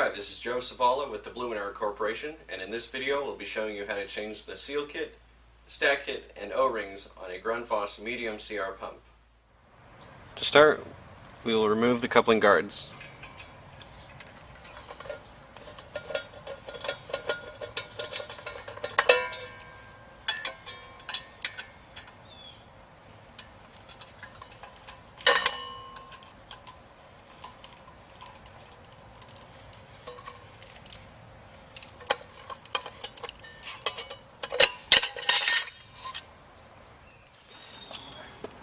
Hi, this is Joe Savala with the Blumenauer Corporation, and in this video we'll be showing you how to change the seal kit, stack kit, and O-rings on a Grundfos medium CR pump. To start, we will remove the coupling guards.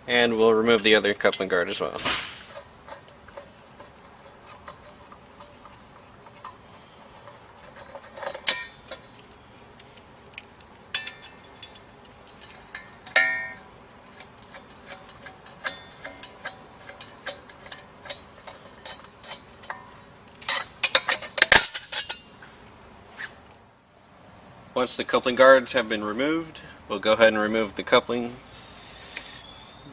And we'll remove the other coupling guard as well. Once the coupling guards have been removed, we'll go ahead and remove the coupling.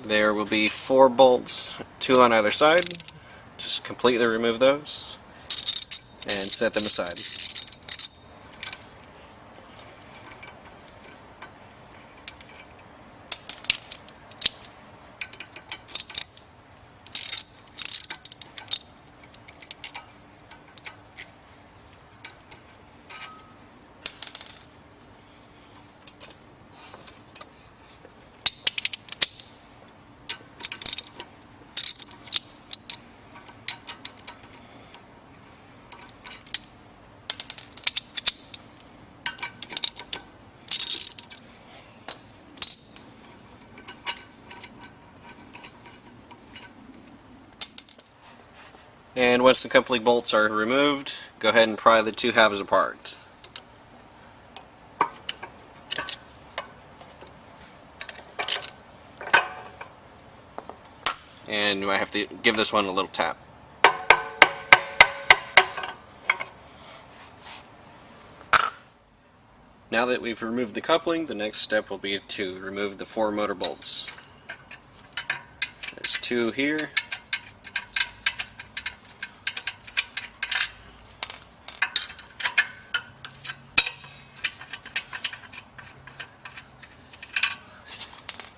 There will be 4 bolts, 2 on either side. Just completely remove those and set them aside. And once the coupling bolts are removed, go ahead and pry the 2 halves apart. And you might have to give this one a little tap. Now that we've removed the coupling, the next step will be to remove the 4 motor bolts. There's 2 here.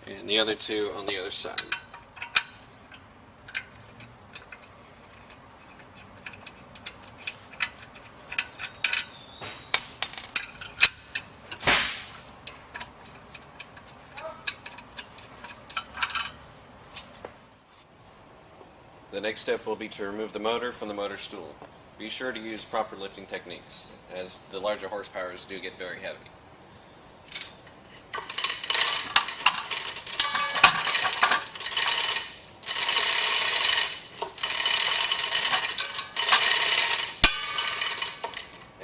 And the other 2 on the other side. The next step will be to remove the motor from the motor stool. Be sure to use proper lifting techniques, as the larger horsepowers do get very heavy.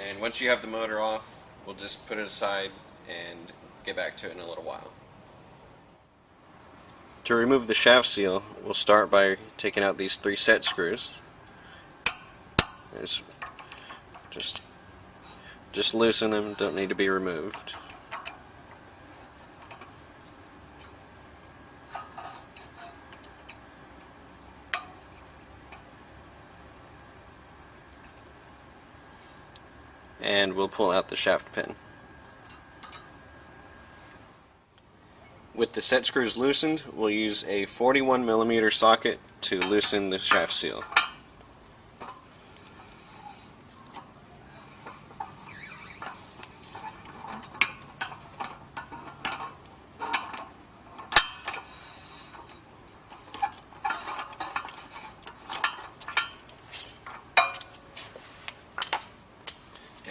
And once you have the motor off, we'll just put it aside and get back to it in a little while. To remove the shaft seal, we'll start by taking out these 3 set screws. Just loosen them, don't need to be removed. And we'll pull out the shaft pin. With the set screws loosened, we'll use a 41mm socket to loosen the shaft seal.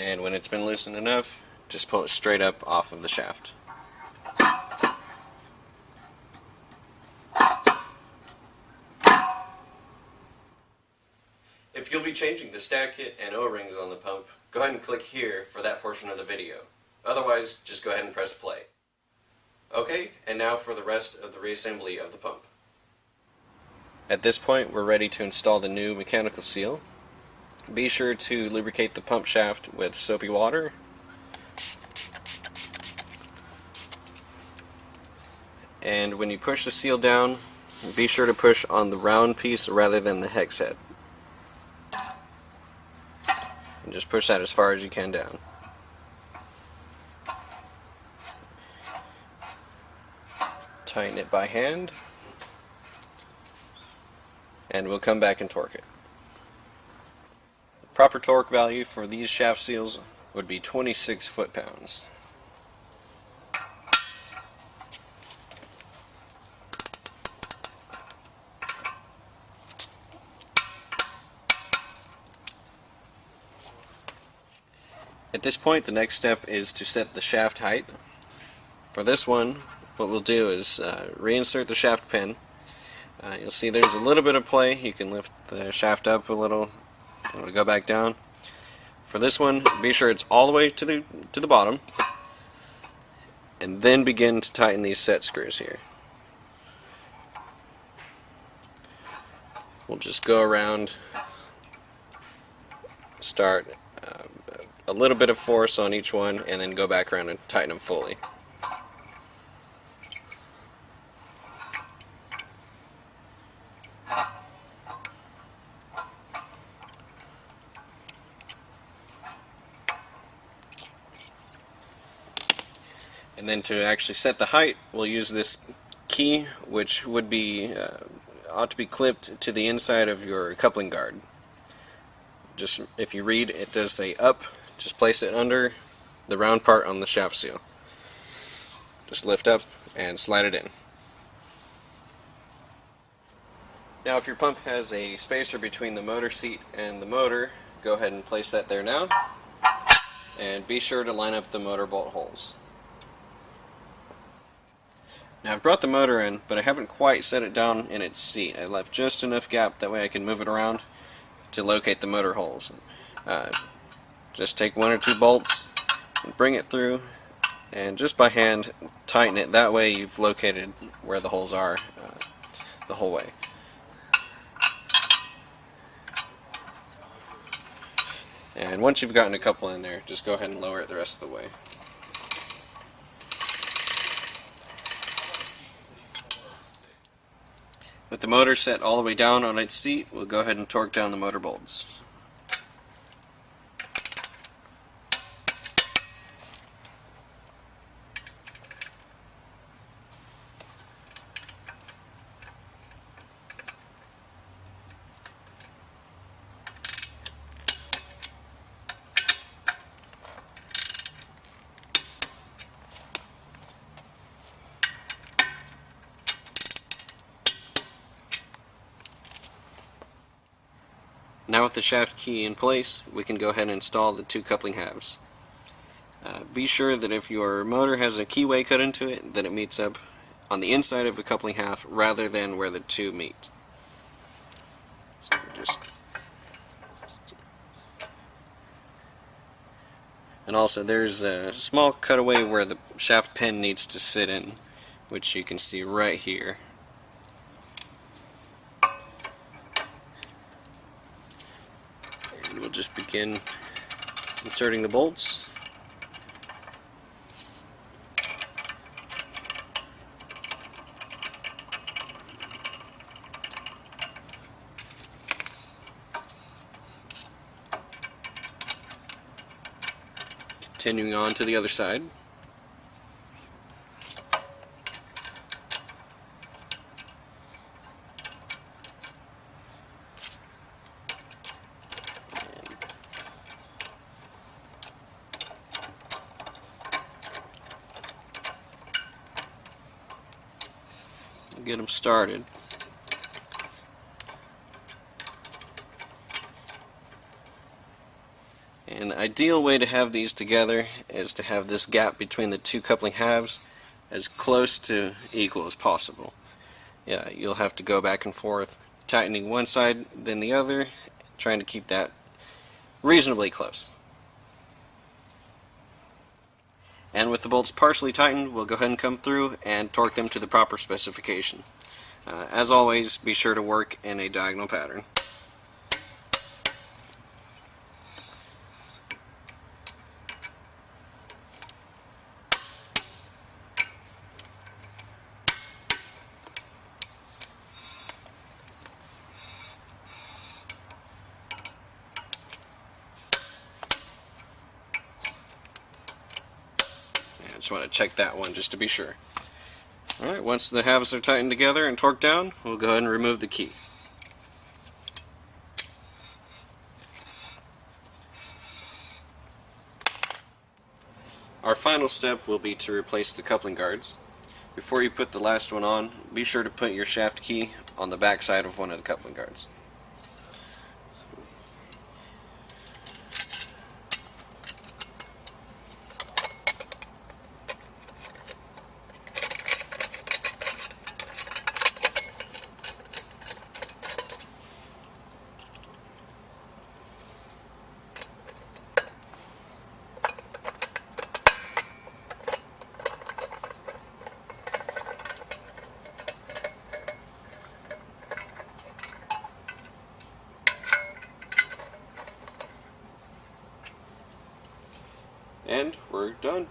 And when it's been loosened enough, just pull it straight up off of the shaft. If you'll be changing the stack kit and O-rings on the pump, go ahead and click here for that portion of the video. Otherwise, just go ahead and press play. Okay, and now for the rest of the reassembly of the pump. At this point, we're ready to install the new mechanical seal. Be sure to lubricate the pump shaft with soapy water. And when you push the seal down, be sure to push on the round piece rather than the hex head. and just push that as far as you can down. Tighten it by hand, and we'll come back and torque it. The proper torque value for these shaft seals would be 26 foot-pounds. At this point, the next step is to set the shaft height. For this one, what we'll do is reinsert the shaft pin. You'll see there's a little bit of play. You can lift the shaft up a little, and it'll go back down. For this one, be sure it's all the way to the bottom, and then begin to tighten these set screws here. We'll just go around, start a little bit of force on each one, and then go back around and tighten them fully. And then to actually set the height, we'll use this key, which would be ought to be clipped to the inside of your coupling guard. Just if you read, it does say up. Just place it under the round part on the shaft seal. Just lift up and slide it in. Now if your pump has a spacer between the motor seat and the motor, go ahead and place that there now. And be sure to line up the motor bolt holes. Now I've brought the motor in, but I haven't quite set it down in its seat. I left just enough gap, that way I can move it around to locate the motor holes. Just take one or two bolts and bring it through, and just by hand tighten it. That way you've located where the holes are the whole way. And once you've gotten a couple in there, just go ahead and lower it the rest of the way. With the motor set all the way down on its seat, we'll go ahead and torque down the motor bolts. Now with the shaft key in place, we can go ahead and install the two coupling halves. Be sure that if your motor has a keyway cut into it, that it meets up on the inside of the coupling half rather than where the two meet. So and also there's a small cutaway where the shaft pin needs to sit in, which you can see right here. We'll just begin inserting the bolts. Continuing on to the other side. Get them started. And the ideal way to have these together is to have this gap between the two coupling halves as close to equal as possible. Yeah, you'll have to go back and forth, tightening one side then the other, trying to keep that reasonably close. And with the bolts partially tightened, we'll go ahead and come through and torque them to the proper specification. As always, be sure to work in a diagonal pattern. just want to check that one just to be sure. Alright, once the halves are tightened together and torqued down, we'll go ahead and remove the key. Our final step will be to replace the coupling guards. Before you put the last one on, be sure to put your shaft key on the back side of one of the coupling guards. And we're done.